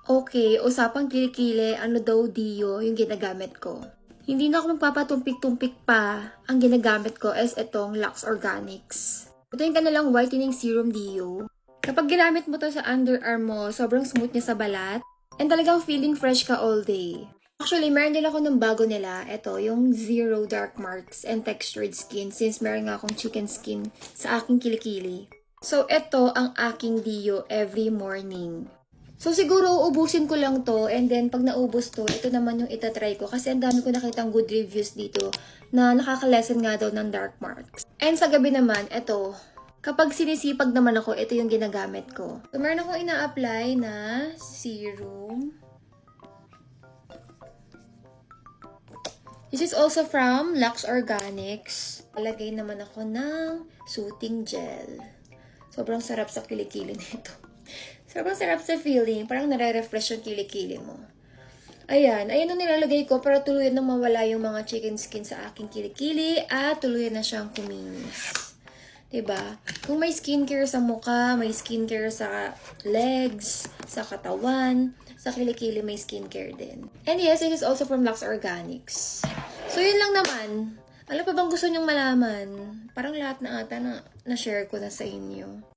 Okay, usapang kilikili, ano daw Dio yung ginagamit ko. Hindi na ako magpapatumpik-tumpik pa. Ang ginagamit ko is itong Lux Organics. Ito yung kanilang whitening serum Dio. Kapag ginamit mo to sa underarm mo, sobrang smooth niya sa balat. And talagang feeling fresh ka all day. Actually, meron din ako ng bago nila. Ito, yung Zero Dark Marks and Textured Skin since meron nga akong chicken skin sa aking kilikili. So, ito ang aking Dio every morning. So, siguro uubusin ko lang to and then pag naubos to, ito naman yung itatry ko kasi ang dami ko nakitang good reviews dito na nakaka-lessen nga daw ng dark marks. And sa gabi naman, ito, kapag sinisipag naman ako, ito yung ginagamit ko. So, meron akong ina-apply na serum. This is also from Lux Organics. Palagay naman ako ng soothing gel. Sobrang sarap sa kilikili nito. Sobrang sarap sa feeling. Parang nare-refresh yung kilikili mo. Ayan. Ayan ang nilalagay ko para tuluyan na mawala yung mga chicken skin sa aking kilikili at tuluyan na siyang kuminis. Diba? Kung may skincare sa mukha, may skincare sa legs, sa katawan, sa kilikili may skincare din. And yes, it is also from Lux Organics. So, yun lang naman. Ano pa bang gusto nyong malaman? Parang lahat na ata na share ko na sa inyo.